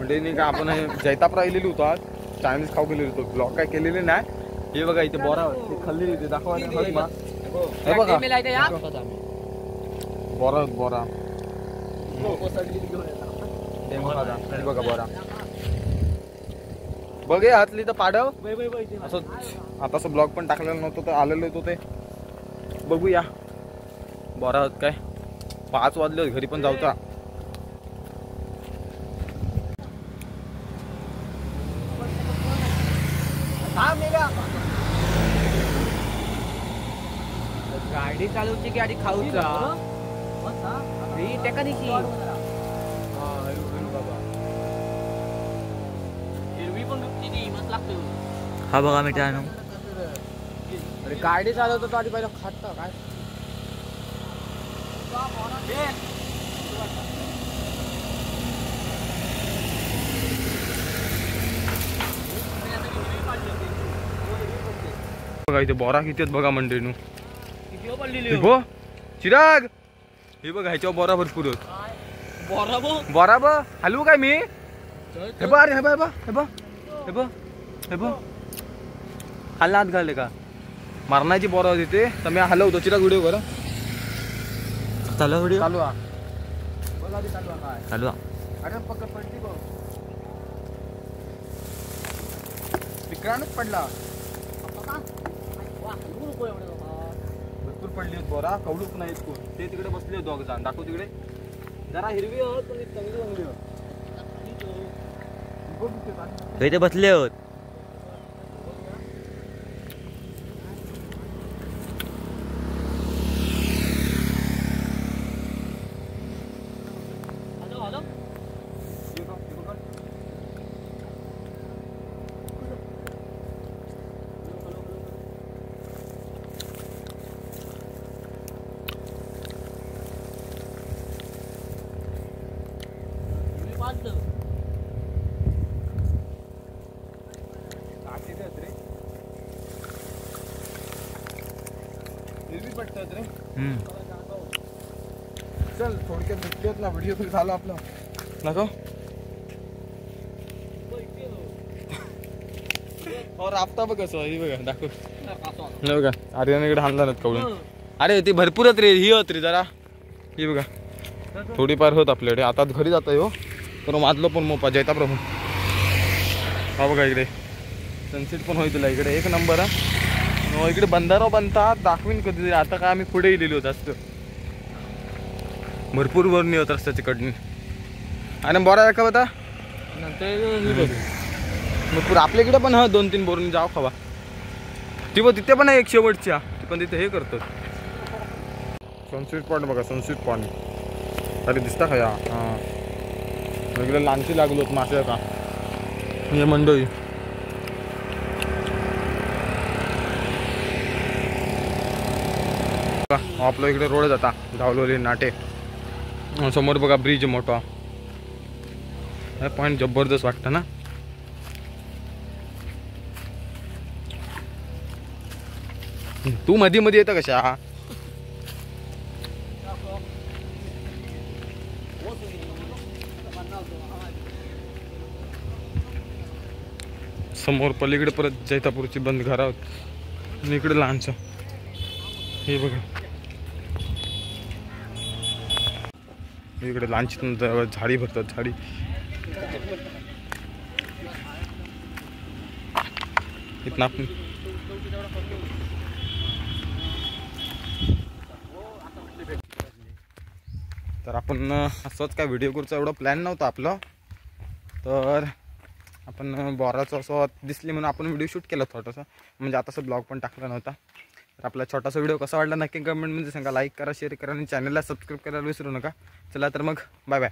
म्हणजे नाही का आपण जैताप राहिलेली होतो आज चायनीज खाऊ गेलेलो होतो ब्लॉग काय केलेले नाही. हे बघा इथे बोरा खाल्ली इथे दाखवा हे बघा बोरा बोरा हे बघा बोरा बघ हातली तर पाडव असं आता असं ब्लॉग पण टाकलेलं नव्हतं तर आलेलं होतं ते बघूया बोरा काय 5 वाजले घरी पण जाऊचा. गाडी चालवची गाडी खाऊचा टेका दिशी हा बघा मित्रांनो अरे गाडी चालवतो तो आधी पहिला खात काय बघा इथे बोरा किती आहेत बघा मंडळीनो. चिराग हे बघ ह्याच्यावर बोरा भरपूर होत बोरा ब हलवू काय मी हे बघ अरे हे बघ हे बघ हे बघ हे बघ खाल्ला हात घालले का मारण्याची बोरा तिथे तर मी हलवतो. चिराग व्हिडिओ कर चालू व्हिडिओ चालू चालू अरे पकड पडली बघ विक्रांतच पडला भरपूर पडली होत बोरा कवडूक नाहीत कोण ते तिकडे बसले होते दोघ जण दाखव तिकडे जरा हिरवी होत पण चांगली इथे बसले होत चल थोडक्यात भेटले ना व्हिडिओ तरी झाला आपला नको और आपता बघ कसं ही बघा दाखव बघा आर्याने हाणला नाहीत कवडून अरे ती भरपूरच रे ही होत रे जरा ही बघा थोडीफार होत आपल्याकडे आता घरी जाता हो तर वाजलो पण मोपा जैता प्रभू हा बघा इकडे सनसेट पण होईल तुला इकडे एक नंबर हा इकडे बंधारा बनतात दाखवीन कधी आता काय आम्ही पुढे गेलेलो होत असतं भरपूर वरणी होत रस्त्याची कडणी आणि बोरा का होता भरपूर आपल्याकडे पण हा 2-3 बोरणी जाव खावा ती पण तिथे पण आहे एक शेवटची ती पण तिथे हे करतात सनसेट पॉइंट बघा सनसेट पॉइंट अरे दिसता का या हां इकडे लांची लागलोत मासे का हे मंडळी आपलं इकडे रोड जाता धावलोली नाटे समोर बघा ब्रिज मोठा हे पॉइंट जबरदस्त वाटतं ना तू मध्ये मध्ये येतं कशा समोर पलीकडे परत जैतापूरची बंद घरा होत आणि इकडे लहानचं हे बघा इकडे लहानची झाडी भरतात झाडी इथं आपण तर आपण असंच काय व्हिडिओ करूचा एवढा प्लॅन नव्हता आपलं तर आपण बोराचं असं दिसली म्हणून आपण व्हिडिओ शूट केला थोडासा म्हणजे आता असं ब्लॉग पण टाकला नव्हता. तर आपला छोटासा व्हिडिओ कसा वाटला नक्की कमेंटमध्ये सांगा. लाईक करा शेअर करा आणि चॅनलला सबस्क्राईब करायला विसरू नका. चला तर मग बाय बाय.